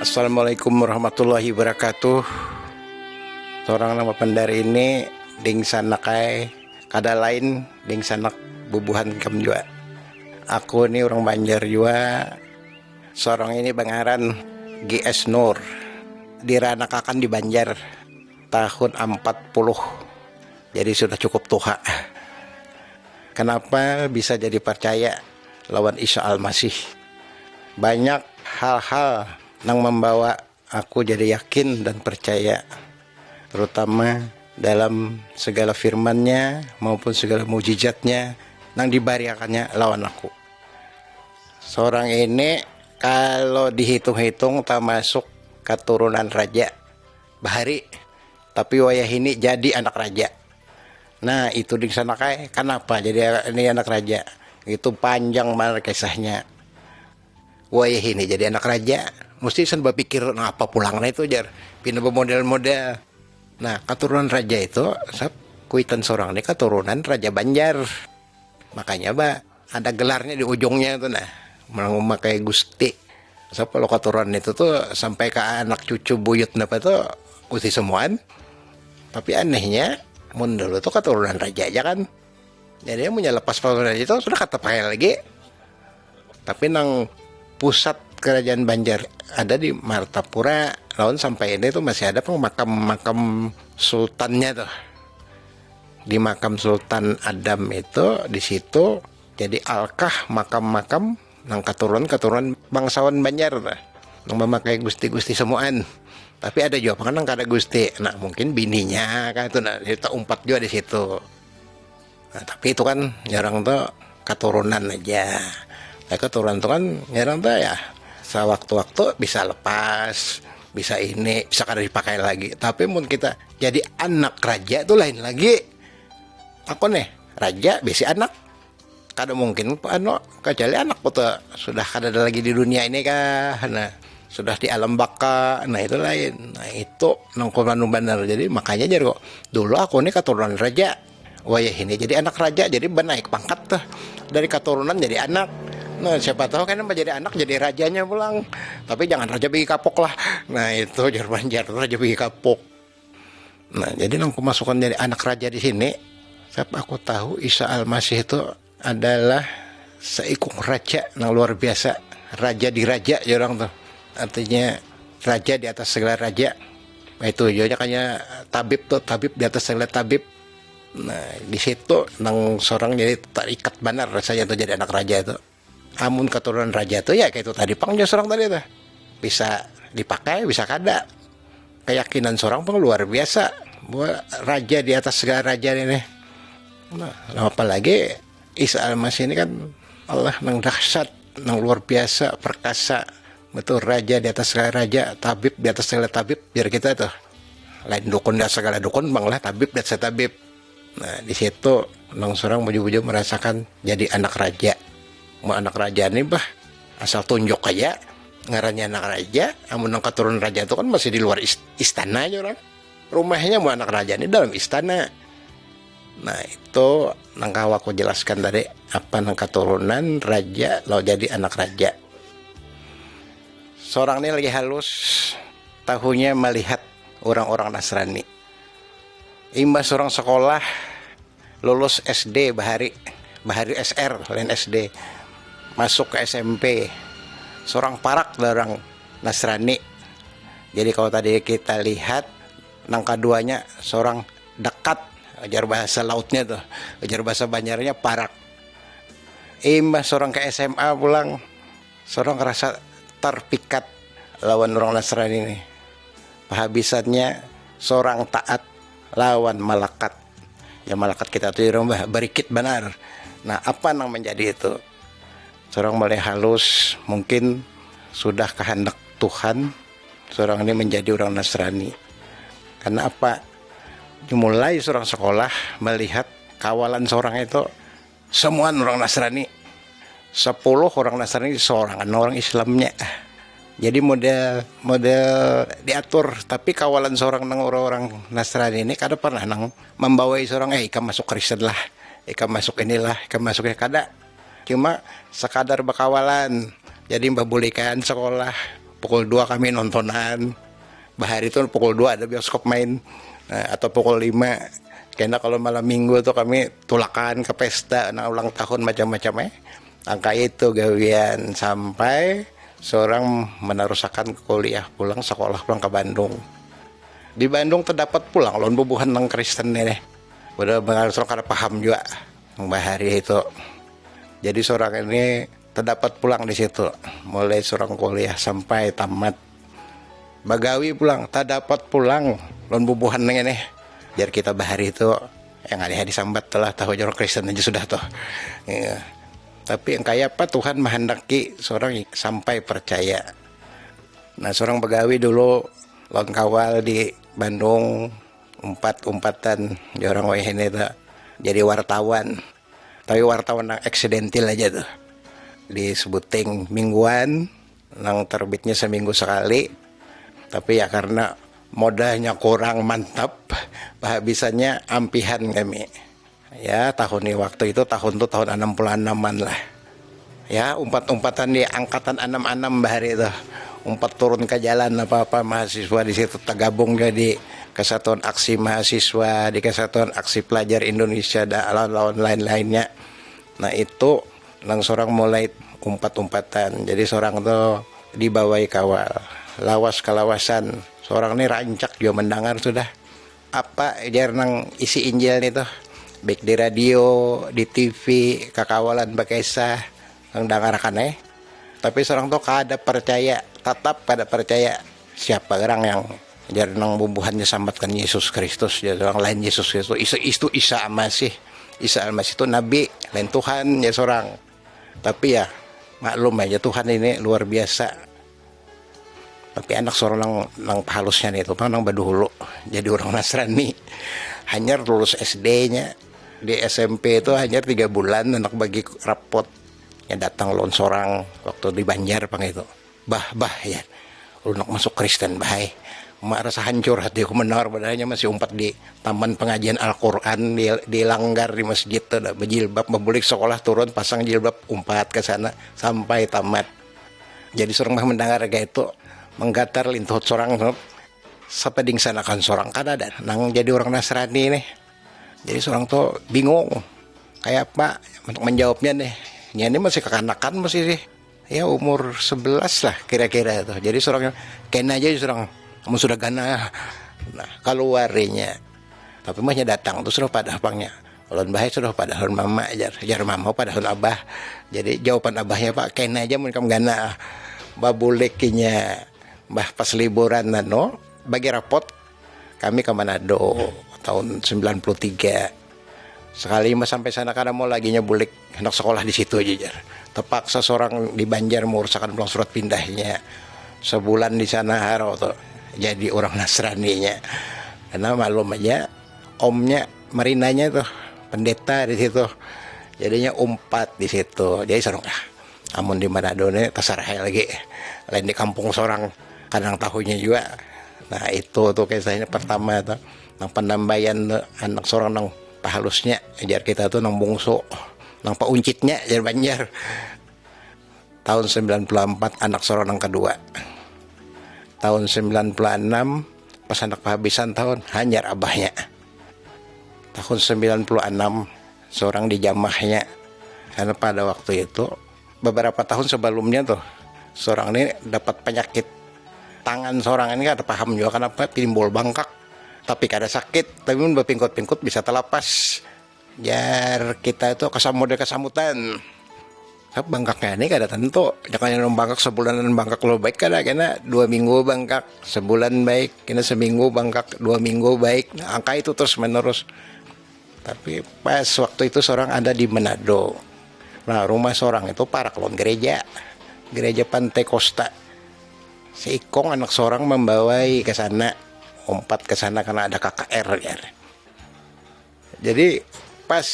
Assalamualaikum warahmatullahi wabarakatuh. Orang nama pendar ini ding sanakai kada lain ding sanak bubuhan kam jua. Aku ini orang Banjar jua. Seorang ini bangaran GS Nur. Diranakakan di Banjar tahun 40. Jadi sudah cukup tua. Kenapa bisa jadi percaya lawan Isa Al-Masih? Banyak hal-hal yang membawa aku jadi yakin dan percaya, terutama dalam segala firman-Nya maupun segala mujizatnya yang dibariakannya lawan aku. Seorang ini kalau dihitung-hitung termasuk keturunan raja bahari, tapi wayah ini jadi anak raja. Nah itu di sana kayak kenapa jadi ini anak raja? Itu panjang banget kisahnya. Wayah ini jadi anak raja, mesti sen berpikir nah, apa pulangnya itu jar pindah model-model. Nah keturunan raja itu sab kuitan seorang ini keturunan raja Banjar, makanya ada gelarnya di ujungnya tuh nah memakai Gusti. Sab kalau keturunan itu tuh sampai ke anak cucu buyut apa tuh Gusti semuaan. Tapi anehnya mun dulu tuh keturunan raja aja kan, jadi punya lepas keturunan itu sudah kata pakai lagi. Tapi nang pusat kerajaan Banjar ada di Martapura, lawan sampai ini tuh masih ada makam sultannya tuh. Di makam Sultan Adam itu di situ jadi alkah makam-makam nang keturunan bangsawan Banjar tuh, nang memakai gusti-gusti semuaan. Tapi ada juga kan nang kada gusti. Nah mungkin bininya kan itu nah kita umpat juga di situ. Nah, tapi itu kan jarang tuh keturunan aja. Nah, keturunan itu kan jarang tuh ya sewaktu-waktu bisa lepas, bisa ini, bisa kada dipakai lagi. Tapi mun kita jadi anak raja itu lain lagi. Aku nih raja besi anak, kada mungkin kecuali anak putra sudah kada ada lagi di dunia ini kah. Nah sudah di alam baka, nah itu lain. Nah itu nongkolan benar. Jadi makanya jadi kok dulu aku nih keturunan raja. Wayah ini jadi anak raja, jadi naik pangkat tuh dari keturunan jadi anak. Nah siapa tahu kan menjadi anak jadi rajanya pulang. Tapi jangan raja bagi kapok lah. Nah itu jar Banjar raja bagi kapok. Nah jadi nang kemasukan jadi anak raja di sini. Siapa aku tahu Isa Al-Masih itu adalah seikung raja yang luar biasa. Raja di raja ya orang tuh. Artinya raja di atas segala raja. Nah, itu juga kayaknya tabib tuh, tabib di atas segala tabib. Nah di situ nang seorang jadi terikat benar rasanya tuh jadi anak raja itu. Amun keturunan raja tuh ya kayak itu tadi pangnya seorang tadi tuh bisa dipakai bisa kada. Keyakinan seorang pun luar biasa bahwa raja di atas segala raja ini. Nah apalagi Isa Al-Masih ini kan Allah nang dahsyat, nang luar biasa, perkasa. Betul raja di atas segala raja, tabib di atas segala tabib. Biar kita tuh lain dukun di atas segala dukun, bang lah tabib di atas tabib. Nah di situ nang seorang buju-buju merasakan jadi anak raja. Mau anak raja nih asal tunjuk aja ngarannya anak raja. Amun nang keturunan raja itu kan masih di luar istana aja orang. Rumahnya mau anak raja ini dalam istana. Nah itu nang aku jelaskan tadi apa nang keturunan raja lo jadi anak raja. Seorang ini lagi halus tahunya melihat orang-orang Nasrani. Imbas seorang sekolah lulus SD bahari SR lain SD, masuk ke SMP. Seorang parak orang Nasrani. Jadi kalau tadi kita lihat nang keduanya seorang dekat, ajar bahasa lautnya tuh, ajar bahasa Banjarnya parak. Imbas seorang ke SMA pulang, seorang ngerasa terpikat lawan orang Nasrani ini. Penghabisannya seorang taat lawan malakat. Ya malakat kita tuh berikit benar. Nah apa yang menjadi itu? Seorang mulai halus, mungkin sudah kehendak Tuhan seorang ini menjadi orang Nasrani. Karena apa? Dimulai seorang sekolah melihat kawalan seorang itu semua orang Nasrani. 10 orang Nasrani seorang orang Islamnya. Jadi model diatur, tapi kawalan seorang orang Nasrani ini kada pernah membawai seorang ikam masuk Kristen lah, ikam masuk inilah, ikam masuk kada. Cuma sekadar bakawalan. Jadi membolehkan sekolah pukul 2 kami nontonan. Bahari itu pukul 2 ada bioskop main. Nah, atau pukul 5. Karena kalau malam minggu tuh kami tulakan ke pesta, ulang tahun macam-macam. Angka itu gawian sampai seorang menerusakan kuliah pulang sekolah pulang ke Bandung. Di Bandung terdapat pulang lawan bubuhan nang Kristen ini. Udah mengarus karena paham juga Bahari itu. Jadi seorang ini terdapat pulang di situ, mulai seorang kuliah sampai tamat. Bagawi pulang, terdapat pulang lawan bubuhan nang ini. Biar kita Bahari itu yang ada di sambat telah tahu orang Kristen aja sudah tuh. Ya. Tapi yang kayak apa Tuhan menghendaki seorang sampai percaya. Nah seorang pegawai dulu lawan kawal di Bandung umpatan di orang weh ini tuh jadi wartawan. Tapi wartawan yang eksidentil aja tuh. Disebutin mingguan, nang terbitnya seminggu sekali. Tapi ya karena modalnya kurang mantap, bahasanya ampihan kami. Ya tahun ini waktu itu tahun 66-an lah. Ya umpat-umpatan di angkatan 66 Bahari itu. Umpat turun ke jalan apa-apa mahasiswa di situ tergabung jadi Kesatuan Aksi Mahasiswa, di Kesatuan Aksi Pelajar Indonesia dan lawan-lawan lain-lainnya. Nah itu langsung orang mulai umpat-umpatan. Jadi seorang tuh dibawai kawal, lawas kelawasan. Seorang ini rancak juga mendengar sudah apa jarang isi Injil itu. Baik di radio, di TV, kakawalan bakesa yang dengarkan Tapi seorang tuh kada percaya, tetap kada percaya siapa orang yang jarang bumbuhannya sambatkan Yesus Kristus, jadi orang lain Yesus Kristus. Itu Isa Al-Masih. Isa Al-Masih itu nabi, lain Tuhan ya seorang. Tapi ya maklum aja Tuhan ini luar biasa. Tapi anak seorang nang halusnya itu kan nang baduhulu jadi orang Nasrani. Hanya lulus SD-nya. Di SMP itu hanya 3 bulan anak bagi rapot yang datang lawan seorang waktu di Banjar pang itu bah ya lu nak masuk Kristen bahai mak rasa hancur hati aku mendengar padahal masih umpat di taman pengajian Al-Quran di langgar di masjid tuh berjilbab membulik sekolah turun pasang jilbab umpat ke sana sampai tamat. Jadi seorang mah mendengar kayak itu menggatar lintuh seorang sepading sanakan seorang kan ada nang jadi orang Nasrani nih. Jadi seorang tuh bingung kayak apa untuk menjawabnya nih. Ini masih kekanakan masih sih. Ya umur 11 lah kira-kira itu. Jadi seorang kena aja seorang kamu sudah gana. Nah, keluarnya. Tapi mahnya datang terus sudah pada apangnya. Ulun bahaya sudah pada ulun mama jar mama pada ulun abah. Jadi jawaban abahnya Pak kena aja mun kamu gana. Babulekinya bah pas liburan nano bagi rapot kami ke Manado tahun 93. Sekali mas sampai sana karena mau lagi nyebulik anak sekolah di situ aja jar. Terpaksa seorang di Banjar mengurusakan pulang surat pindahnya. Sebulan di sana haro tuh jadi orang Nasraninya. Karena maklum aja omnya marinanya tuh pendeta di situ. Jadinya umpat di situ. Jadi seorang amun di Manado nih terserah lagi. Lain di kampung seorang kadang tahunya juga. Nah itu tuh kisahnya pertama tuh. Nang penambayan anak seorang nang pahalusnya ajar kita tuh nang bungsu nang pauncitnya ajar Banjar tahun 94 anak seorang nang kedua tahun 96 pas anak kehabisan tahun hanyar abahnya tahun 96 seorang di jamahnya karena pada waktu itu beberapa tahun sebelumnya tuh seorang ini dapat penyakit tangan seorang ini ada paham juga kenapa timbul bengkak tapi kada sakit tapi berpingkut-pingkut bisa terlepas jar kita itu kesamutan bangkaknya ini kada tentu jangan yang bangkak sebulanan bangkak lo baik kada kena 2 minggu bangkak sebulan baik kena seminggu bangkak 2 minggu baik nah, angka itu terus menerus tapi pas waktu itu seorang ada di Manado nah rumah seorang itu para kelon gereja Pantai Costa si Ikong anak seorang membawai ke sana umpat ke sana karena ada KKR ya. Jadi pas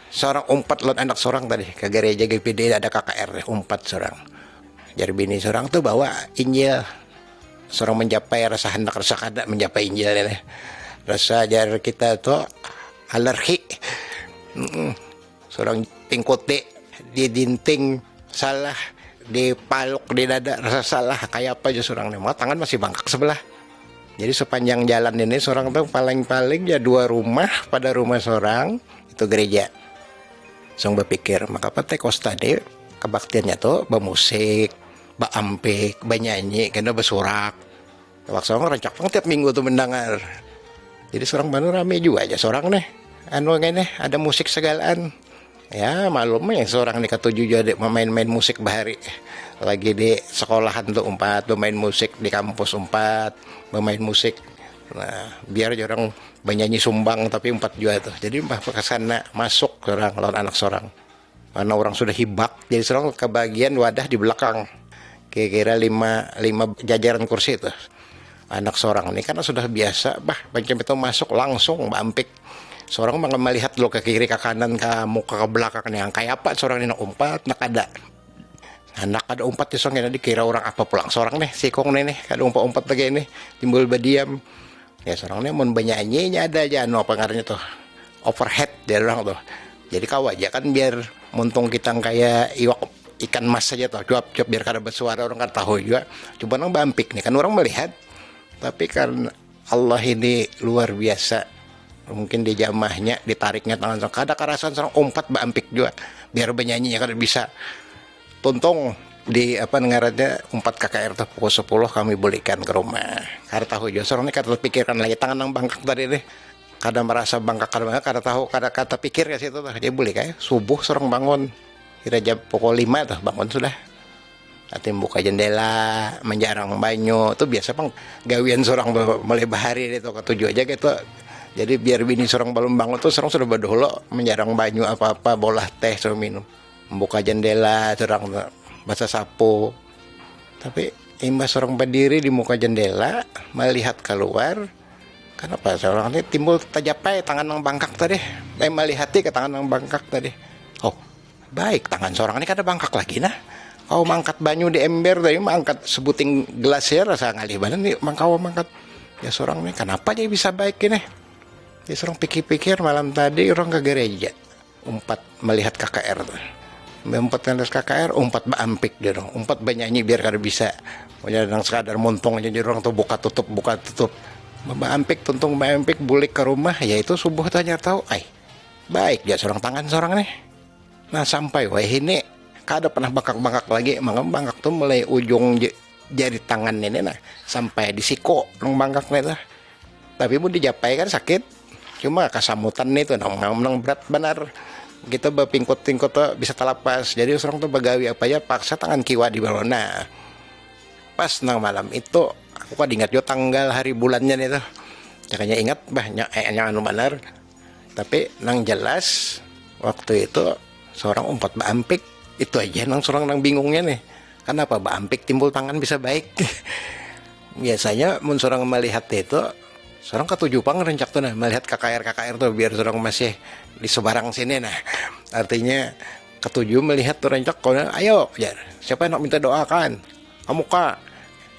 seorang umpat lawan anak seorang tadi ke gereja GPD ada KKR umpat seorang. Jadi bini seorang tuh bawa Injil. Seorang mencapai rasa hendak rasa kada mencapai Injil ya. Rasa jar kita tuh alergi. Seorang tingkote di dinting salah dipaluk di dada rasa salah kayak apa aja seorang nih, tangan masih bangkak sebelah. Jadi sepanjang jalan ini seorang tuh paling-paling ya 2 rumah, pada rumah seorang itu gereja. Song berpikir maka teh kos tadi kebaktiannya tuh bermusik, baampik, banyanyi, kena bersorak. Waktu seorang rancak tiap minggu tuh mendengar. Jadi seorang baru rame juga aja seorang nih. Anu gini ada musik segalaan. Ya malumnya seorang nih ketujuh jadi main-main musik bahari. Lagi di sekolahan tuh bermain musik, di kampus bermain musik. Nah biar orang banyanyi sumbang tapi 4 juga tuh. Jadi kesana masuk seorang lawan anak seorang. Karena orang sudah hibak, jadi seorang kebagian wadah di belakang. Kira-kira 5 jajaran kursi itu. Anak seorang ini karena sudah biasa, macam itu masuk langsung bampik. Seorang melihat lo ke kiri, ke kanan, ke muka, ke belakang nih, yang kayak apa seorang ini nak umpat, nak ada. Anak ada umpat di seorang ini dikira orang apa pulang seorang nih, sikong nih, ada umpat lagi nih, timbul berdiam. Ya seorang ini mau bernyanyinya ada aja, apa ngarannya tuh, overhead dari orang tuh. Jadi kau aja kan biar muntung kita kayak ikan mas saja tuh, cuap-cuap biar kada bersuara orang kan tahu juga. Coba nang bampik nih kan orang melihat, tapi karena Allah ini luar biasa, mungkin di jamahnya ditariknya tangan seorang, kada karasan seorang umpat bampik juga, biar bernyanyi ya kada bisa. Tuntung di ngarannya umpat KKR tuh pukul 10 kami belikan ke rumah. Kada tahu juga seorang ini kada pikirkan lagi tangan nang bangkak tadi nih. Kada merasa bangkak kada tahu kada kata pikir ke situ tuh. Dia boleh kayak subuh seorang bangun. Kira jam pukul 5 tuh bangun sudah. Atim buka jendela, menjarang banyu. Itu biasa bang gawian seorang mulai bahari itu ketujuh aja gitu. Jadi biar bini seorang belum bangun tuh seorang sudah berdulu menjarang banyu apa-apa, bolah teh suruh minum. Membuka jendela seorang basah sapu. Tapi imbas seorang berdiri di muka jendela melihat keluar. Kenapa seorang ini timbul tajapai tangan yang bangkak tadi. Melihat ke tangan yang bangkak tadi. Oh, baik tangan seorang ini kada bangkak lagi nah. Kau mangkat banyu di ember tadi, mangkat sebuting gelas ya rasa ngalih badan nih, kau mangkat. Ya seorang ini kenapa dia bisa baik ini? Ya seorang pikir-pikir malam tadi orang ke gereja. Umpat melihat KKR tuh. Umpat melihat KKR, umpat baampik dia dong. Umpat banyanyi biar kada bisa. Pokoknya yang sekadar montong aja jadi orang tuh buka tutup. Baampik tuntung baampik bulik ke rumah, yaitu subuh tanya tahu, baik dia seorang tangan seorang nih. Nah sampai ini kada pernah bangkak lagi, bangkak tuh mulai ujung jari tangan ini nah sampai di siko nang bangkak nih. Tapi pun dijapai kan sakit, cuma kasamutan itu nang berat benar. Kita berpingkut-pingkut tuh bisa terlepas. Jadi seorang tuh begawi apa ya paksa tangan kiwa di bawah. Nah pas nang malam itu aku kan ingat juga tanggal hari bulannya nih tuh. Makanya ingat banyak anu benar. Tapi nang jelas waktu itu seorang umpat baampik itu aja nang seorang nang bingungnya nih. Kenapa baampik timbul tangan bisa baik? Biasanya mun seorang melihat itu seorang ketujuh pang rencak tuh nah melihat KKR tuh biar seorang masih di sebarang sini nah. Artinya ketujuh melihat tuh rencak kau ayo ya siapa yang nak minta doakan? Kamu kak.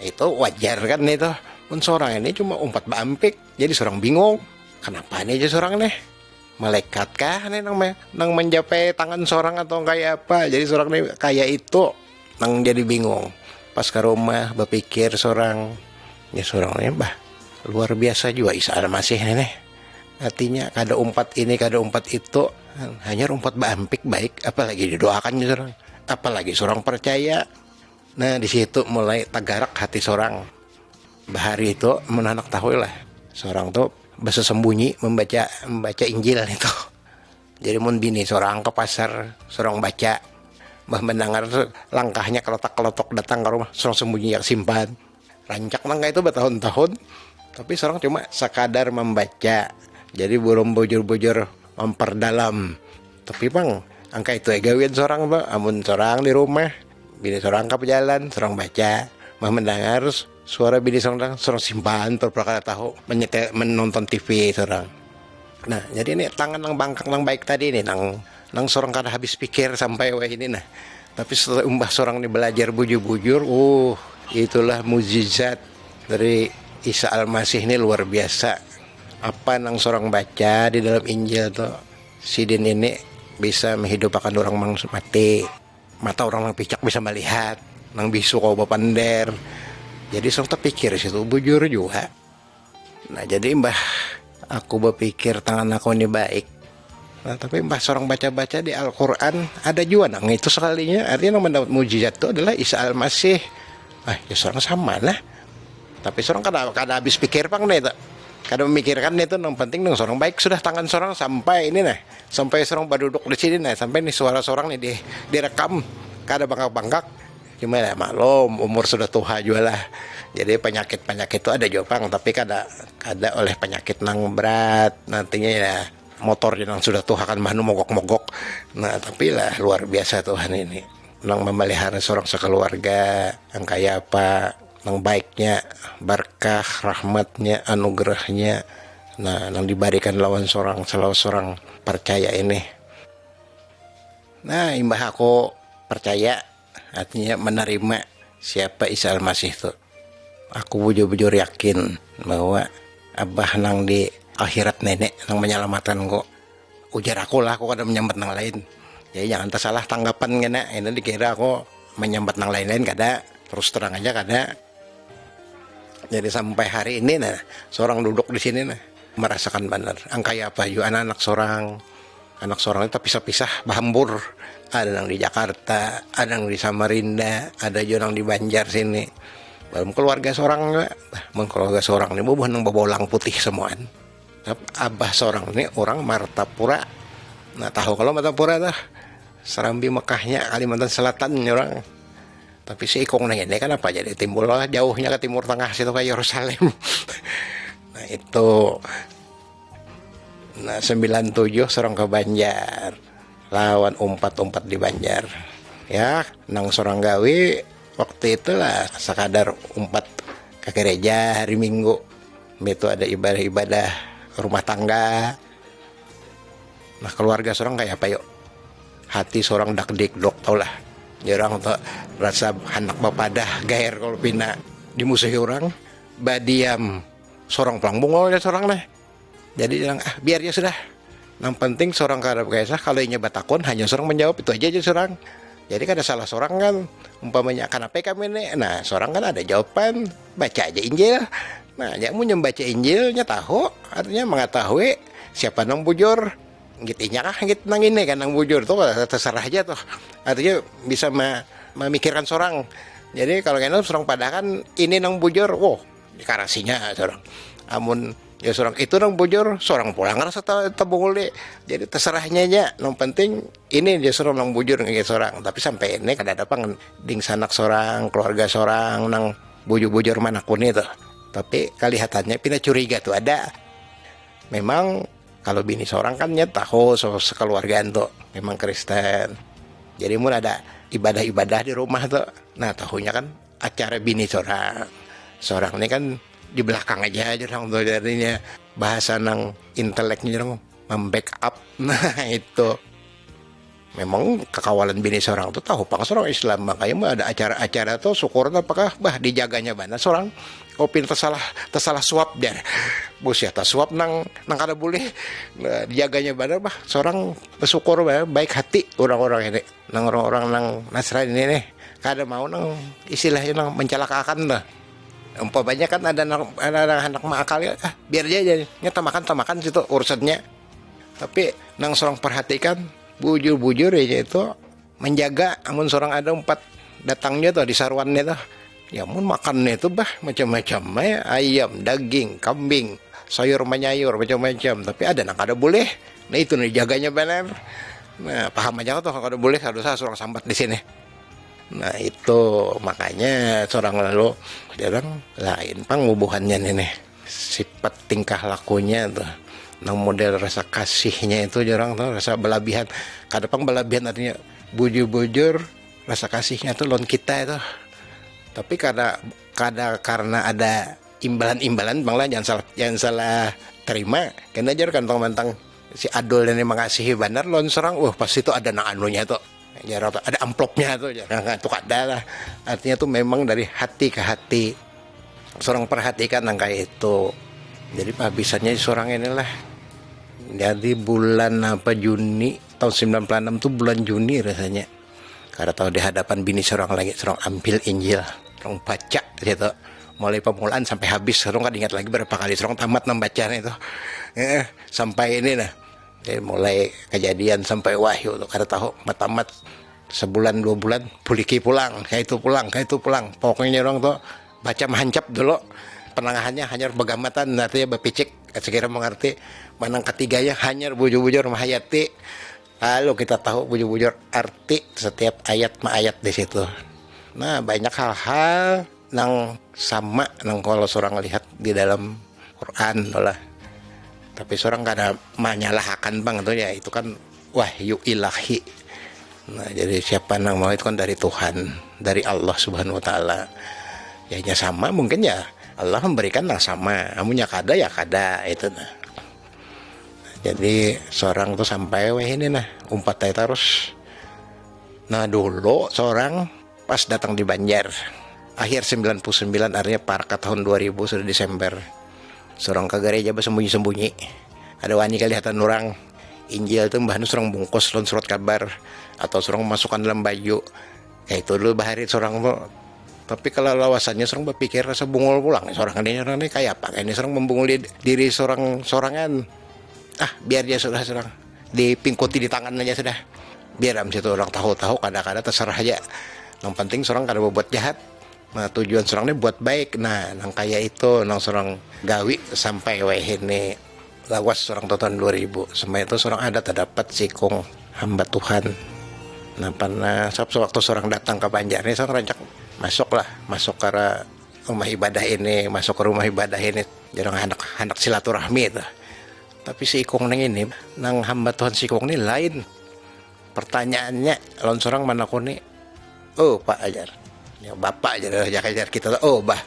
Itu wajar kan itu. Pun seorang ini cuma umpat baampik. Jadi seorang bingung. Kenapa nih aja seorang nih? Malaikat kah nih nang menjapai tangan seorang atau kayak apa? Jadi seorang nih kayak itu nang jadi bingung. Pas ke rumah berpikir seorang. Ya seorang ini luar biasa juga Isa Al-Masih ini. Artinya kada umpat ini kada umpat itu. Hanya umpat baampik baik. Apalagi didoakan seorang. Apalagi seorang percaya. Nah di situ mulai tagarak hati seorang. Bahari itu menanak tahu lah. Seorang tuh bahasa sembunyi membaca Injil itu. Jadi mun bini seorang ke pasar, seorang baca, mendengar langkahnya kelotok-kelotok datang ke rumah, seorang sembunyi yang simpan. Rancak nangka itu bertahun-tahun, tapi seorang cuma sekadar membaca. Jadi burung bujur-bujur memperdalam. Tapi bang, angka itu gawian seorang tuh, amun seorang di rumah. Bini seorang ke jalan, seorang baca, mendengar suara bini seorang simpan, terperkara tahu, menonton TV seorang. Nah, jadi ini tangan nang bangkak nang baik tadi ini, nang seorang kada habis pikir sampai ini nah. Tapi setelah seorang ini belajar bujur-bujur, itulah mukjizat dari Isa Al-Masih ini luar biasa. Apa nang seorang baca di dalam Injil tuh, sidin ini bisa menghidupkan orang mati. mata orang nang picak bisa melihat, nang bisu kau bapander. Jadi sorang terpikir situ bujur juga. Nah jadi mbah aku berpikir tangan aku ini baik. Nah tapi mbah sorang baca-baca di Al-Quran ada juga nang itu sekalinya. Artinya nang mendapat mujizat itu adalah Isa Al-Masih. Ya sorang sama lah. Tapi sorang kada habis pikir pang deh itu. Kada memikirkan itu yang penting dong sorang baik sudah tangan sorang sampai ini nah sampai sorang duduk di sini nah sampai nih suara sorang nih direkam kada bangkak-bangkak cuma ya maklum umur sudah tua juga lah jadi penyakit itu ada jopang tapi kada oleh penyakit nang berat nantinya ya motor yang sudah tua kan manu mogok-mogok nah tapi lah luar biasa Tuhan ini nang memelihara sorang sekeluarga yang kayak apa nang baiknya, berkah, rahmatnya, anugerahnya, nah, nang diberikan lawan selalu seorang percaya ini. Nah, imbah aku percaya, artinya menerima siapa Isa Al-Masih itu. Aku bujur-bujur yakin bahwa abah nang di akhirat nenek nang menyelamatkan kok. Ujar aku lah, aku kada menyambat nang lain. Jadi jangan tersalah tanggapan kena, ini dikira aku menyambat nang lain-lain kada. Terus terang aja kada. Jadi sampai hari ini nah seorang duduk di sini nah merasakan benar angka apa juga anak seorang itu pisah-pisah bahambur ada yang di Jakarta ada yang di Samarinda ada juga yang di Banjar sini belum keluarga seorang juga keluarga seorang ini bukan yang bobolang putih semuaan abah seorang ini orang Martapura nah tahu kalau Martapura tuh Serambi Mekahnya Kalimantan Selatan orang tapi si Ikong nanya ini kan apa jadi timbul lah jauhnya ke Timur Tengah situ ke Yerusalem nah itu nah 97 seorang ke Banjar lawan umpat di Banjar ya nang seorang gawe waktu itulah sekadar umpat ke gereja hari Minggu itu ada ibadah rumah tangga nah keluarga seorang kayak apa yuk hati seorang dak-dik-dok tau lah jarang tuh rasa anak bapadah gair kalau pina dimusuhi orang badiam seorang pelang bungol ya seorang lah jadi bilang biar ya sudah yang penting seorang karep kaisah kalau inya batakon hanya seorang menjawab itu aja seorang jadi kada salah seorang kan umpamanya kenapa kami ini nah seorang kan ada jawaban baca aja Injil nah ya mau membaca Injilnya tahu artinya mengetahui siapa nang bujur gitinya kah git nang ini kan nang bujur tuh terserah aja tuh artinya bisa memikirkan seorang jadi kalau kena seorang pada kan ini nang bujur dikarasinya seorang amun ya seorang itu nang bujur seorang pulang ngerasa tabungul deh jadi terserahnya aja yang penting ini dia seorang nang bujur kayak seorang tapi sampai ini kada ada pang ding sanak seorang keluarga seorang nang bujur-bujur manapun itu tapi kelihatannya pina curiga tuh ada memang kalau bini seorang kan tahu sekeluargaan tuh memang Kristen. Jadi mun ada ibadah-ibadah di rumah tuh. Nah tahunya kan acara bini seorang. Seorang ini kan di belakang aja orang tuh jadinya bahasa nang inteleknya orang membackup. Nah itu memang kekawalan bini seorang tuh tahu pang seorang Islam makanya ada acara-acara tuh syukur apakah dijaganya bana seorang kopi tersalah suap der bos ya suap nang kada boleh nah, dijaganya bana seorang bersyukur baik hati orang-orang ini nang orang-orang nang Nasrani ini nih kada mau nang istilahnya nang mencelakakan lah umpamanya kan ada anak makal ya biar aja nyata makan situ urusannya tapi nang seorang perhatikan bujur-bujur ya itu menjaga amun seorang ada umpat datangnya tuh di saruannya tuh ya amun makannya itu macam-macam ya ayam daging kambing sayur menyayur macam-macam tapi ada nang kada boleh nah itu nih jaganya benar nah paham aja tuh kalau kada boleh harus seorang sambat di sini nah itu makanya seorang lalu jarang lain pengubuhannya nih sifat tingkah lakunya tuh nang model rasa kasihnya itu jarang tuh rasa berlebihan kadang berlebihan artinya bujur-bujur rasa kasihnya tuh lon kita itu tapi karena ada imbalan-imbalan bang lah jangan salah terima karena jarang tentang si Adol ini mengasihi benar lon serang pasti itu ada nang anunya tuh jarang ada amplopnya tuh jarang tuh ada lah artinya tuh memang dari hati ke hati seorang perhatikan nang kayak itu jadi habisannya seorang inilah jadi bulan Juni tahun 96 tuh bulan Juni rasanya Karena tahu di hadapan bini seorang lagi, seorang ambil Injil, seorang baca gitu. Mulai pemulaan sampai habis, seorang kan ingat lagi berapa kali seorang tamat membacanya itu. Sampai ini nah. Jadi mulai kejadian sampai wahyu tuh kada tahu tamat sebulan 2 bulan puliki pulang, kayak itu pulang. Pokoknya orang tuh baca mahancap dulu. Penangahannya hanya begamatan, artinya bepicik, sekira mengerti. Manang ketiganya hanya bujur-bujur mahayati. Lalu kita tahu bujur-bujur arti setiap ayat di situ. Nah, banyak hal-hal yang sama nang kalau seorang lihat di dalam Quran lah. Tapi seorang kada menyalahkan bang tuh ya, itu kan wahyu ilahi. Nah, jadi siapa nang mau itu kan dari Tuhan, dari Allah Subhanahu wa taala. Ya nya sama mungkin ya Allah memberikan yang sama, amunnya kada ya kada itu nah. Jadi seorang tuh sampai ini nah umpat terus. Nah dulu seorang pas datang di Banjar akhir 99, artinya parka tahun 2000 sudah Desember. Seorang ke gereja bersembunyi-sembunyi. Ada wani kelihatan orang Injil itu mbahnya seorang bungkus lon surat kabar atau seorang masukkan dalam baju. Kayak itu dulu bahari seorang tuh. Tapi kalau lawasannya seorang berpikir rasa bungul pulang. Seorang ini kayak apa? Ini seorang membungul diri sorangan. Biar dia sudah seorang dipingkuti di tangan aja sudah. Biar am situ orang tahu-tahu kadang-kadang terserah aja. Yang penting seorang kada berbuat jahat. Nah tujuan seorang ini buat baik. Nah nang kayak itu nang seorang gawi sampai ini lawas seorang tahun 2000. Sampai itu seorang ada terdapat sikung hamba Tuhan. Nah pernah waktu seorang datang ke Banjar ini seorang rancak masuk ke rumah ibadah ini, jarang anak silaturahmi itu. Tapi si ikung nang ini, nang hamba Tuhan si ikung ini lain. Pertanyaannya, lawan seorang mana ko ni? Oh Pak ajar, ya Bapak ajar kita. Oh bah,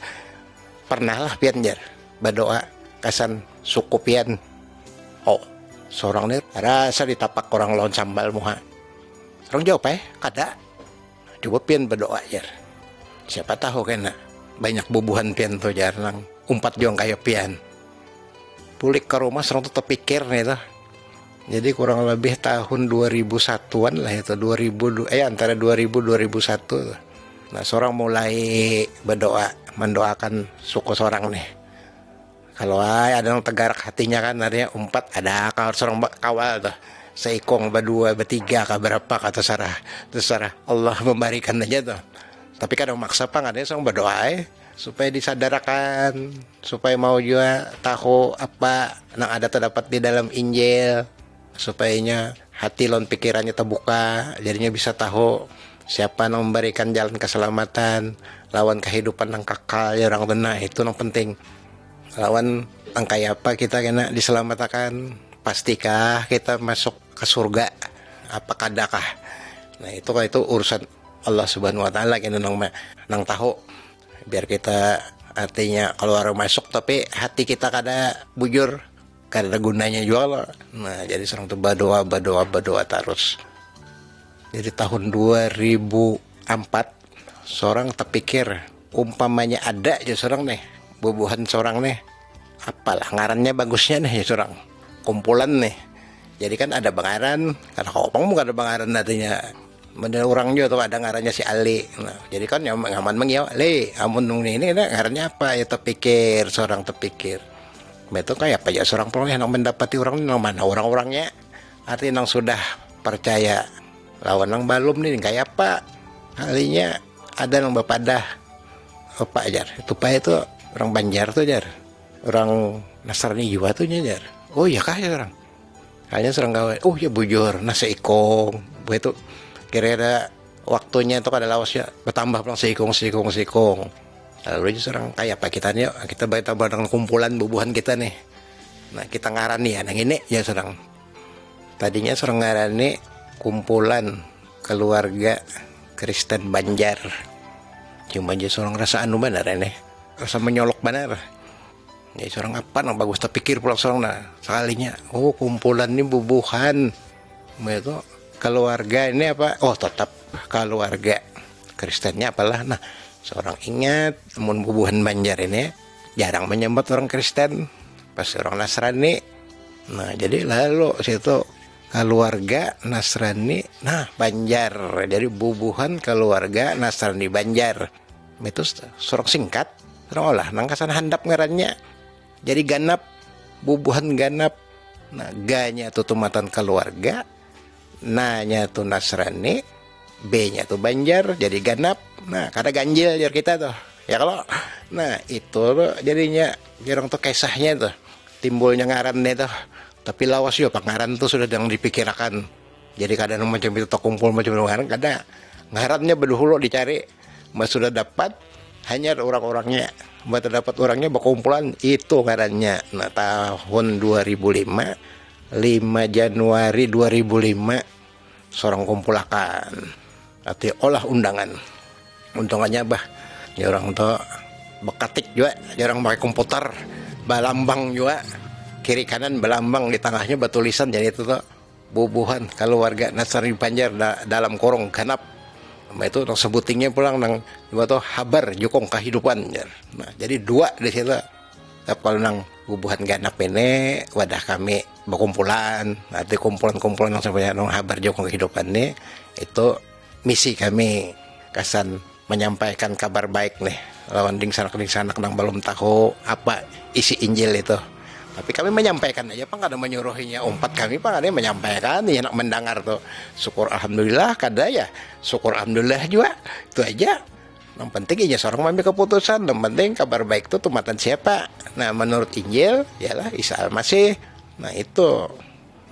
pernah lah pian jar, berdoa kasan suku pian. Oh, seorang ni rasa ditapak orang lawan sambal muha. Orang jawab kada. Coba pian berdoa jar. Siapa tahu kena banyak bubuhan pian tuh jar nang umpat jong kayak pian. Pulik ke rumah serang tuh terpikir nih tuh. Jadi kurang lebih tahun 2001-an lah itu, antara 2000-2001. Nah seorang mulai mendoakan suku seorang nih. Kalau ada yang tegarak hatinya kan, artinya umpat ada kalau seorang kawal tuh. Seikong, berdua, bertiga, berapa kata terserah Allah memberikan aja tuh. Tapi kadang maksa adanya seorang berdoa supaya disadarkan, supaya mau juga tahu apa yang ada terdapat di dalam Injil, supaya hati lon pikirannya terbuka, jadinya bisa tahu siapa yang memberikan jalan keselamatan, lawan kehidupan yang kekal ya orang benar itu yang penting. Lawan yang kayak apa kita kena diselamatkan, pastikah kita masuk ke surga, apa kadakah? Nah itu urusan Allah Subhanahu wa taala kena nang tahu. Biar kita artinya keluar masuk tapi hati kita kada bujur, kada ada gunanya juga loh. Nah jadi seorang tuh berdoa terus. Jadi tahun 2004 seorang terpikir umpamanya ada aja seorang nih bubuhan seorang nih, apalah ngarannya bagusnya nih seorang kumpulan nih. Jadi kan ada bangaran, karena kopong bukan ada bangaran artinya. Bener orang juga tuh ada ngarannya si Ali. Nah, jadi kan yang ngaman mengiau, amun ini ngarannya apa? Ya seorang terpikir. Betul kayak apa ya seorang perlu yang mendapati orang ini mana orang-orangnya. Artinya yang sudah percaya lawan yang belum nih kayak apa? Halinya ada yang bapadah. Apa ajar? Itu Pak itu orang Banjar tuh jar. Orang Nasrani juga tuh jar. Oh iya kah ya orang? Hanya seorang gawe. Oh ya bujur nasi ikong. Begitu. Kira-kira waktunya itu kada lawasnya bertambah pelang sikong. Lalu aja seorang kayak apa kita tambah dengan kumpulan bubuhan kita nih. Nah kita ngarani ya nang ini ya seorang. Tadinya seorang ngarani kumpulan keluarga Kristen Banjar. Cuma aja seorang rasa benar ini, rasa menyolok benar. Ya seorang apa nang bagus terpikir pulang seorang nah sekalinya. Oh kumpulan ini bubuhan. Itu keluarga ini apa? Oh tetap keluarga Kristennya apalah. Nah seorang ingat namun bubuhan Banjar ini jarang menyambut orang Kristen, pas orang Nasrani. Nah jadi lalu situ keluarga Nasrani nah Banjar. Jadi bubuhan keluarga Nasrani Banjar itu sorok singkat orang olah nangkasan handap ngarannya. Jadi ganap, bubuhan ganap. Nah ganya tuh tumatan keluarga, nanya tuh Nasrani, B-nya tuh Banjar, jadi ganap. Nah kada ganjil jar kita tuh ya kalau. Nah itu tuh jadinya jarang tuh kisahnya tuh timbulnya ngarannya tuh. Tapi lawas yo pangaran tuh sudah yang dipikirkan. Jadi kadang macam itu tak kumpul macam ngaran kada ngarannya berduhulu dicari. Mas sudah dapat hanya orang-orangnya. Mbak terdapat orangnya berkumpulan itu ngarannya. Nah tahun 2005 5 Januari 2005 seorang kumpulakan arti olah undangan. Undangannya bah ya orang tuh bekatik juga jarang pakai komputer balambang juga kiri kanan belambang di tengahnya batulisan. Jadi itu tuh bubuhan keluarga Nasrani Banjar dalam korong ganap. Itu nang sebutingnya pulang nang tuh habar jukong kehidupan. Nah jadi dua di situ. Tapi kalau nang bubuhan ganap ini wadah kami berkumpulan. Nanti kumpulan-kumpulan yang sebanyak nang habar jukong kehidupan ini itu misi kami kesan menyampaikan kabar baik nih lawan ding sanak nang belum tahu apa isi Injil itu. Tapi kami menyampaikan aja, Pak, kada menyuruhinya umpat kami, Pak, ada menyampaikan, ya nak mendengar tuh. Syukur alhamdulillah, kada ya. Syukur alhamdulillah juga. Itu aja. Yang penting aja seorang mengambil keputusan, yang penting kabar baik itu tumatan siapa. Nah, menurut Injil, yalah Isa Al-Masih. Nah, itu.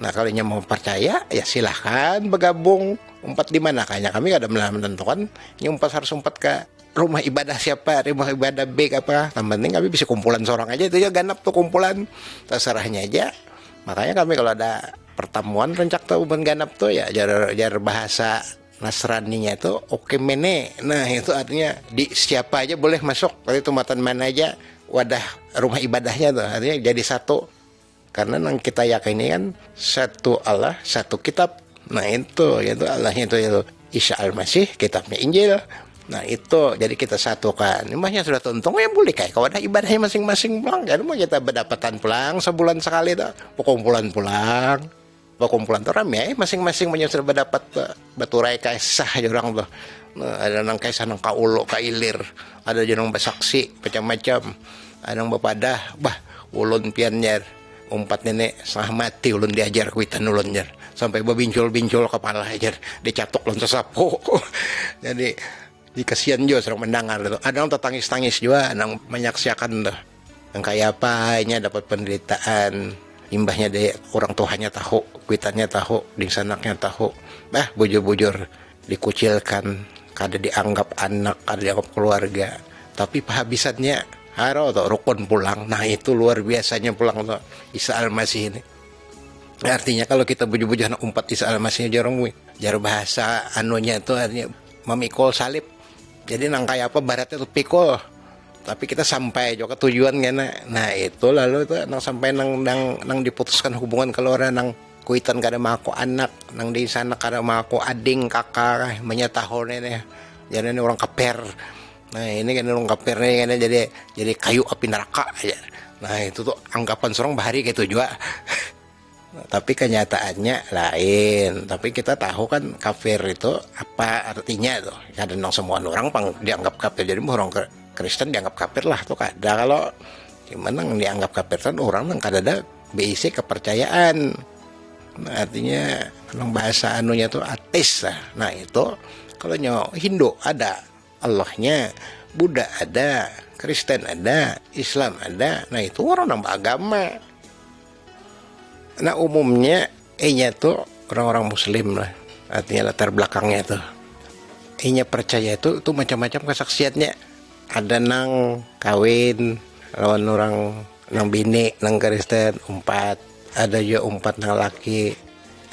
Nah, kalau mau percaya, ya silahkan bergabung. Umpat di mana? Kayaknya kami kada menentukan, ini umpat harus umpat ke rumah ibadah siapa, rumah ibadah B apa. Yang penting kami bisa kumpulan seorang aja, itu ya ganap tuh kumpulan. Terserahnya aja. Makanya kami kalau ada pertemuan rencak tuh uban ganap tuh ya jar bahasa Nasraninya itu oke mene. Nah itu artinya di siapa aja boleh masuk. Kalau itu matan mana aja wadah rumah ibadahnya tuh. Artinya jadi satu. Karena yang kita yakini kan satu Allah, satu kitab. Nah itu yaitu Allahnya itu Isa Al-Masih, kitabnya Injil. Nah itu jadi kita satukan. Imahnya sudah tuntung ya boleh kayak kalau ada ibadahnya masing-masing pulang. Jadi mau kita berdapatan pulang sebulan sekali tuh. Pekumpulan pulang. Pekumpulan tuh ramai masing-masing punya sudah berdapat baturai kisah orang tuh. Nah, ada nang kisah nang kaulo kailir. Ada jenong bersaksi macam-macam. Ada nang bepadah bah ulun piannya umpat nenek setengah mati ulun diajar kuitan ulun jar. Sampai bebincul-bincul kepala aja dicatok lon sesapo. Jadi dikasihan juga serang mendengar itu. Ada yang tertangis-tangis juga, yang menyaksikan tuh. Yang kayak apa, ini dapat penderitaan, imbahnya dari orang tuanya tahu, kuitannya tahu, dingsanaknya tahu. Bah, bujur-bujur dikucilkan, kada dianggap anak, kada dianggap keluarga. Tapi penghabisannya, haro tuh rukun pulang. Nah itu luar biasanya pulang tuh Isa Al-Masih ini. Artinya kalau kita bujur-bujur anak umpat Isa Al-Masih jarang jar bahasa anunya itu artinya memikul salib. Jadi nang kayak apa baratnya tuh pikul. Tapi kita sampai juga tujuan kan. Nah itu lalu itu nang sampai nang diputuskan hubungan keluarga nang kuitan kada mako anak, nang di sana kada mako ading kakak menyatahon ini. Jadi ini orang kaper. Nah ini kan orang kaper nih kan jadi kayu api neraka aja. Nah itu tuh anggapan seorang bahari gitu juga. Tapi kenyataannya lain. Tapi kita tahu kan kafir itu apa artinya tuh. Kadang semua orang dianggap kafir. Jadi orang Kristen dianggap kafir lah tuh kada. Kalau gimana yang dianggap kafir kan orang yang kada ada basic kepercayaan. Nah, artinya kalau bahasa anunya tuh ateis lah. Nah itu kalau Hindu ada Allahnya, Buddha ada, Kristen ada, Islam ada. Nah itu orang nambah agama. Nah umumnya nya tuh orang-orang muslim lah. Artinya latar belakangnya tuh nya percaya itu macam-macam kesaksiannya. Ada nang kawin lawan orang nang bini nang Kristen umpat. Ada juga umpat nang laki.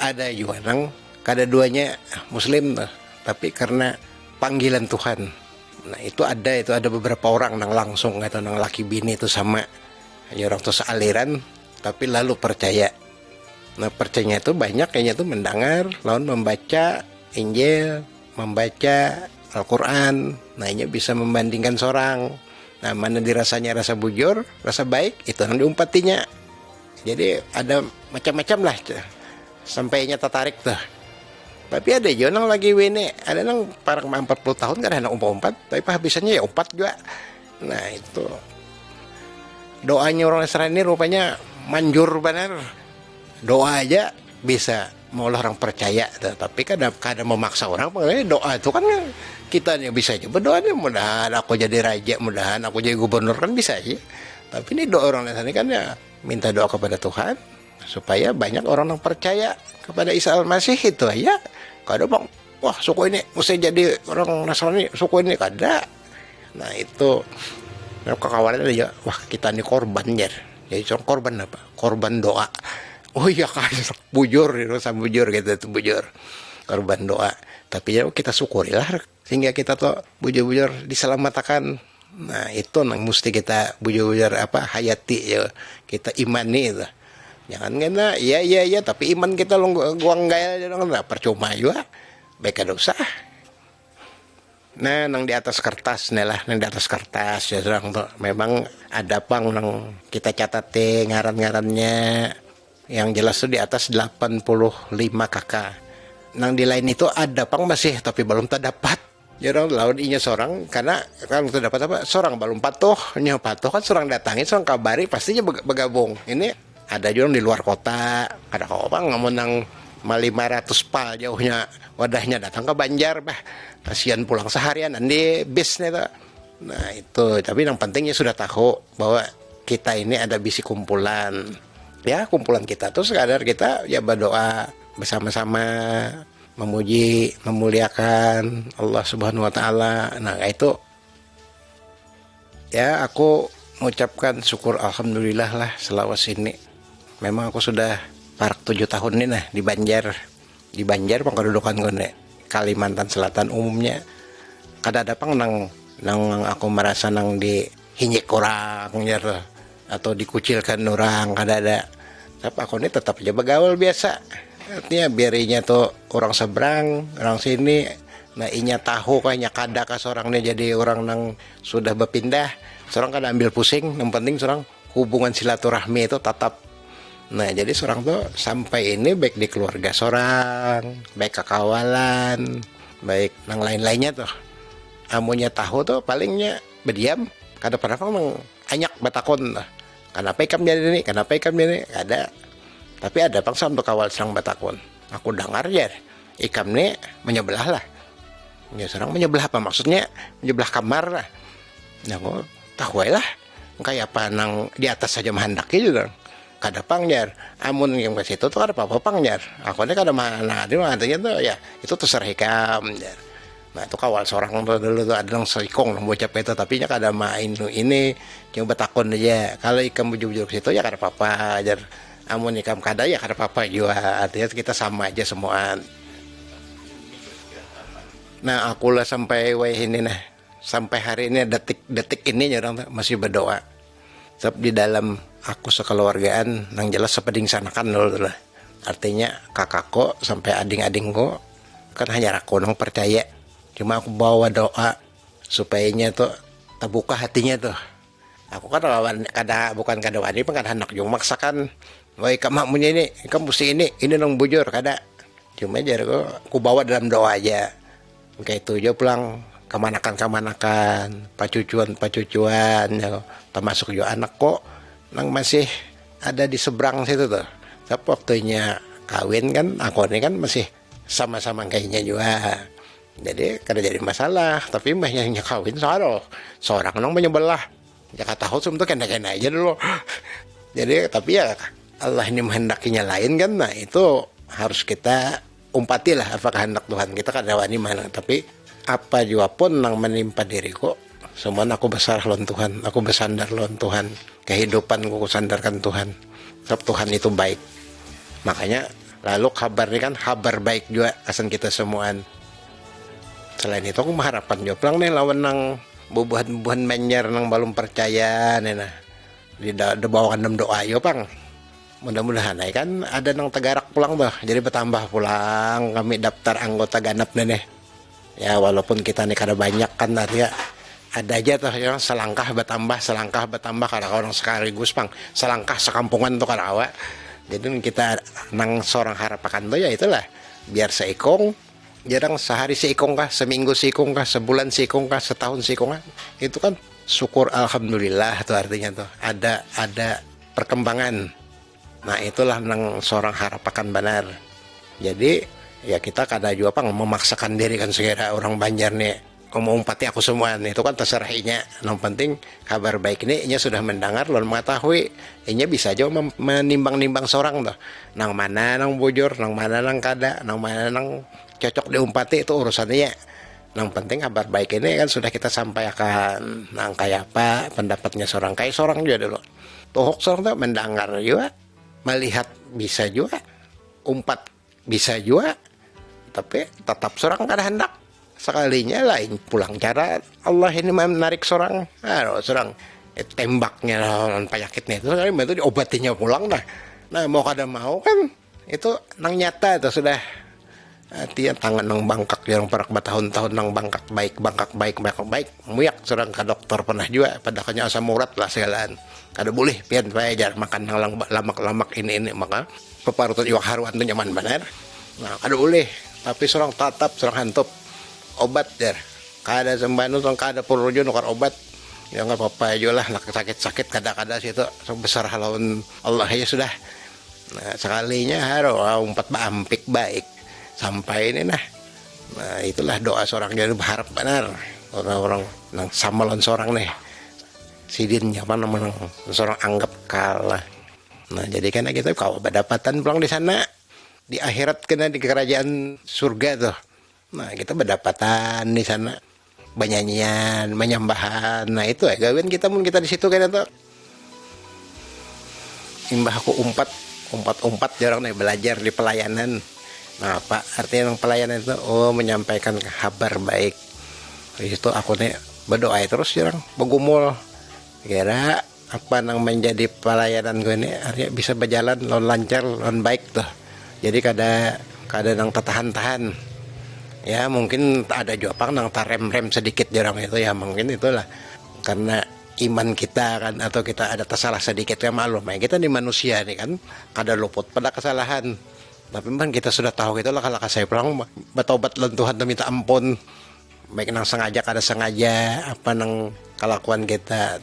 Ada juga nang kada duanya muslim tuh. Tapi karena panggilan Tuhan. Nah itu ada beberapa orang nang langsung atau nang laki bini itu sama. Hanya orang tuh sealiran tapi lalu percaya. Nah percayanya itu banyak kayaknya tuh mendengar lawan membaca Injil, membaca Al-Quran. Nah ini bisa membandingkan seorang. Nah mana dirasanya rasa bujur, rasa baik, itu yang diumpatinya. Jadi ada macam-macam lah sampainya tertarik tuh. Tapi ada juga nang lagi wene, ada nang parang 40 tahun kan anak umpat, tapi habisannya ya umpat juga. Nah itu doanya orang Nasrani rupanya manjur benar. Doa aja bisa mau orang percaya, tapi kadang memaksa orang. Makanya doa itu kan kita yang bisa aja berdoa nih, mudahan aku jadi raja, mudahan aku jadi gubernur, kan bisa aja. Tapi ini doa orang Nasrani kan ya minta doa kepada Tuhan supaya banyak orang yang percaya kepada Isa Al-Masih, itu aja. Kada bang, wah suku ini mesti jadi orang Nasrani, suku ini kada. Nah itu kekawalan aja, wah kita nih korban ya. Jadi seorang korban apa? Korban doa. Oh iya kan, bujur itu sama bujur gitu, itu bujur korban doa. Tapi ya kita syukurilah sehingga kita tuh bujur-bujur diselamatkan. Nah itu nang mesti kita bujur-bujur apa hayati ya, kita imani itu. Jangan kena iya tapi iman kita lo guang gaya nggak percuma juga, baik ada usah. Nah nang di atas kertas nih lah, nang di atas kertas ya serang tuh memang ada pang nang kita catat ngaran-ngarannya. Yang jelas tuh di atas 85 kakak. Nang di lain itu ada pang masih tapi belum terdapat. Jadi lawan inya seorang karena kalau terdapat apa seorang belum patuh, kan seorang datangin seorang kabari pastinya bergabung. Ini ada juga di luar kota, ada kok bang ngomong nang 500 pal jauhnya wadahnya datang ke Banjar, bah kasihan pulang seharian di bis nih tuh. Nah itu tapi yang pentingnya sudah tahu bahwa kita ini ada bisi kumpulan. Ya kumpulan kita tuh sekadar kita ya berdoa bersama-sama, memuji, memuliakan Allah Subhanahu wa taala. Nah, itu ya aku mengucapkan syukur alhamdulillah lah selawas ini. Memang aku sudah parak 7 tahun nih nah di Banjar. Di Banjar pengkedudukan gue Kalimantan Selatan umumnya. Kada ada pang nang aku merasa nang di hinyek orang ya atau dikucilkan orang, kada ada. Tapi aku ini tetap aja begaul biasa. Artinya biarinya tuh orang seberang, orang sini, nah inya tahu kayaknya kada kas orang nih jadi orang nang sudah berpindah. Seorang kada ambil pusing, yang penting seorang hubungan silaturahmi itu tetap. Nah jadi seorang tuh sampai ini baik di keluarga seorang, baik kekawalan, baik nang lain-lainnya tuh. Amunya tahu tuh palingnya berdiam, kada pernah memang anyak batakon lah. Kenapa ikam jadi ini? Kenapa ikam jadi ini? Ada. Tapi ada pang sampai kawal serang batakon. Aku dengar ya, ikam ini menyebelah lah. Ya serang menyebelah apa maksudnya? Menyebelah kamar lah. Nah aku tahu lah. Kayak apa nang di atas saja menghendaki juga. Kada pang jar. Amun yang ke situ tuh kada apa-apa pang jar. Aku ini kada mana artinya tuh ya itu terserah ikam jar. Nah itu kawal seorang tuh dulu tuh ada yang seikong lah bocap itu, tapi nya kada main ini yang betakon aja. Kalau ikam bujur-bujur situ ya kada apa-apa ajar. Amun ikam kada ya kada apa-apa juga. Artinya kita sama aja semua. Nah aku lah sampai ini nah sampai hari ini detik ini orang masih berdoa. Sebab di dalam aku sekeluargaan nang jelas sepeding sanakan dulu lah. Artinya kakakku sampai ading-adingku kan hanya aku nang percaya. Cuma aku bawa doa supayanya tuh terbuka hatinya tuh. Aku kan bukan kada wani kan hendak jung maksakan. Woi kamu punya ini, kamu mesti ini nang bujur kada. Cuma aja aku bawa dalam doa aja. Kayak itu aja pulang kemanakan, pacucuan ya. Termasuk juga anak kok nang masih ada di seberang situ tuh. Tapi waktunya kawin kan, aku ini kan masih sama-sama kayaknya juga. Jadi kada jadi masalah, tapi mbahnya kawin seorang nang menyebelah. Ya kata tahu sebetulnya kena-kena aja dulu. Jadi tapi ya Allah ini menghendakinya lain kan, nah itu harus kita umpati lah apa kehendak Tuhan. Kita kada wani mana, tapi apa jua pun nang menimpa diriku, semua aku besar lawan Tuhan, aku bersandar lawan Tuhan. Kehidupanku aku sandarkan Tuhan. Sebab Tuhan itu baik. Makanya lalu kabar ini kan kabar baik juga asan kita semuaan. Selain itu aku mengharapkan juga pulang nih lawan nang bubuhan Banjar nang belum percaya nih nah. Di bawakan dalam doa yo pang. Mudah-mudahan kan ada nang tegarak pulang tuh. Jadi bertambah pulang kami daftar anggota ganap nih. Ya walaupun kita nih kada banyak kan artinya ada aja tuh yang selangkah bertambah karena orang sekaligus pang selangkah sekampungan tuh kada awak. Jadi kita nang seorang harapakan tuh ya itulah biar seikong, jarang sehari seikong kah, seminggu seikong kah, sebulan seikong kah, setahun seikong kah, itu kan syukur alhamdulillah tuh artinya tuh ada perkembangan. Nah itulah nang seorang harapakan benar. Jadi ya kita kada juga apa memaksakan diri kan segera orang Banjar nih mau umpati aku semua itu kan terserah inya. Yang penting kabar baik ini inya sudah mendengar lalu mengetahui inya bisa aja menimbang-nimbang seorang tuh nang mana nang bujur, nang mana nang kada, nang mana nang cocok diumpati itu urusannya. Yang penting kabar baik ini kan sudah kita sampaikan nang kayak apa pendapatnya seorang kayak seorang juga dulu tohok seorang tuh mendengar juga, melihat bisa juga, umpat bisa juga, tapi tetap seorang kada hendak sekalinya lain pulang cara Allah ini menarik seorang seorang tembaknya lawan penyakitnya itu sekali itu diobatinya pulang nah mau kada mau kan itu nang nyata itu sudah artinya tangan nang bangkak yang perak bertahun-tahun nang bangkak baik muyak seorang ke dokter pernah juga padahal asam urat lah segalaan kada boleh pian pajar makan nang lamak ini maka peparutan iwak haruan itu nyaman benar nah kada boleh tapi seorang tatap seorang hantup obat der kada sembanu tong kada purjo nukar obat ya nggak apa-apa aja lah sakit kada situ sebesar halawan Allah ya sudah nah sekalinya haro umpat baampik baik sampai ini nah itulah doa seorang jadi berharap benar orang-orang nang samalon seorang nih sidin apa namanya seorang anggap kalah nah jadi karena kita kalau berdapatan pulang di sana di akhirat kena di kerajaan surga tuh. Nah kita berdapatan di sana bernyanyian, menyambahan. Nah itu ya gawian kita pun kita di situ kan itu. Imbah aku umpat jarang nih belajar di pelayanan. Nah apa artinya pelayanan itu? Oh menyampaikan kabar baik. Di situ aku nih berdoa terus jarang begumul. Kira apa nang menjadi pelayanan gue ini artinya bisa berjalan lancar, baik tuh. Jadi kada nang tahan-tahan. Ya mungkin ada juga pang nang tarem-rem sedikit jarang itu ya mungkin itulah karena iman kita kan atau kita ada tersalah sedikit ya maklum ya kita di manusia nih kan kada luput pada kesalahan tapi kan kita sudah tahu gitu lah kalau saya pulang bertobat lan Tuhan minta ampun baik nang sengaja kada sengaja apa nang kelakuan kita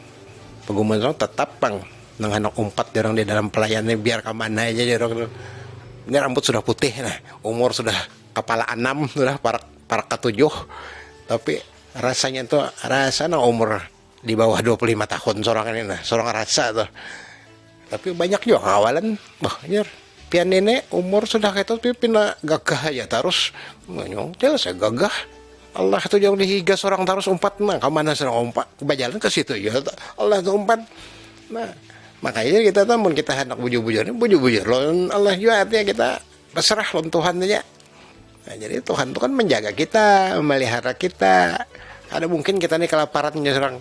peguman tetap pang nang anak umpat jarang di dalam pelayanan biar kemana aja jarang ini rambut sudah putih nah umur sudah kepala 6 sudah para ke-7 tapi rasanya tuh rasa umur di bawah 25 tahun seorang ini nah seorang rasa tuh tapi banyak juga awalan banyak pian nenek umur sudah kayak itu pindah gagah aja terus jelas saya gagah Allah itu jauh dihiga seorang terus umpat nah kemana seorang umpat kebajalan ke situ ya Allah itu umpat nah makanya kita tuh kita hendak bujur-bujur loh Allah juga artinya kita berserah loh Tuhan aja. Nah, jadi Tuhan itu kan menjaga kita, memelihara kita. Ada mungkin kita nih kelaparan serang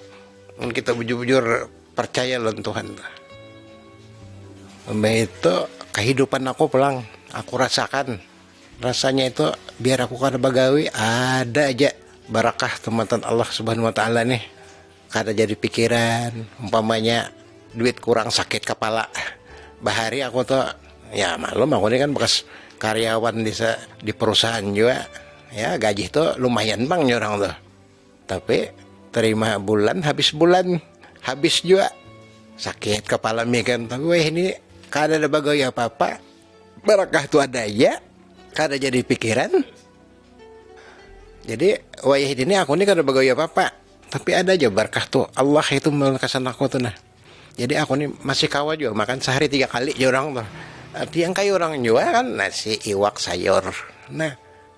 kita bujur-bujur percaya loh Tuhan. Itu kehidupan aku pulang, aku rasakan. Rasanya itu biar aku kada bagawi ada aja barakah teman-teman Allah Subhanahu wa taala nih. Kada jadi pikiran, umpamanya duit kurang sakit kepala. Bahari aku tuh ya malum aku ini kan bekas karyawan di perusahaan juga ya gaji itu lumayan bang orang tuh tapi terima bulan habis juga sakit kepala mikiran tapi weh ini kada ada bagai apa-apa barakah tuh ada ya kada jadi pikiran jadi weh ini aku ini kada bagai apa-apa tapi ada aja barakah tuh Allah itu melakasan aku tuh nah jadi aku ini masih kawa juga makan sehari 3 kali orang tuh yang kayak orang juga kan nasi iwak sayur nah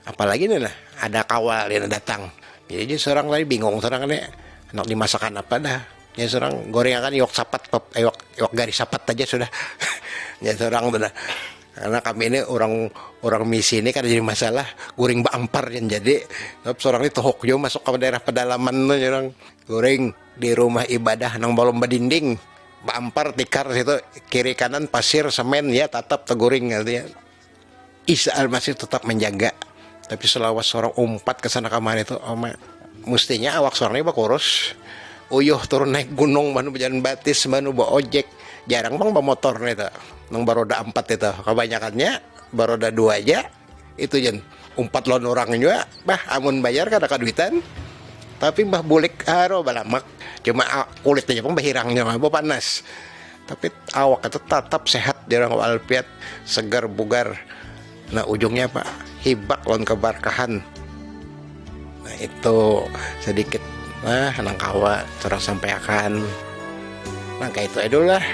apalagi nih lah ada kawal yang datang jadi seorang tadi bingung seorang nih nak dimasakan apa dah ya seorang goreng kan iwak sapat iwak garis sapat aja sudah ya seorang tuh dah karena kami ini orang misi ini kan jadi masalah goreng baampar yang jadi seorang itu hokyo masuk ke daerah pedalaman tuh orang goreng di rumah ibadah nang balom badinding baampar tikar situ kiri kanan pasir semen ya tatap teguring gitu ya Isa Al-Masih tetap menjaga tapi selawas seorang umpat ke sana kemari itu mestinya awak seorang ini kurus uyuh turun naik gunung manu berjalan batis manu bawa ojek jarang bang bawa motor itu nang baroda 4 itu kebanyakannya baroda 2 aja itu jen 4 lon orang juga bah amun bayar kada kaduitan tapi bah bulik aro balamak cuma kulitnya pun bahirangnya mah panas tapi awak itu tetap sehat dia orang walafiat segar bugar. Nah ujungnya pak hibak lawan keberkahan. Nah itu sedikit nang kawa terus sampaikan. Nah kayak itu aja dulu lah.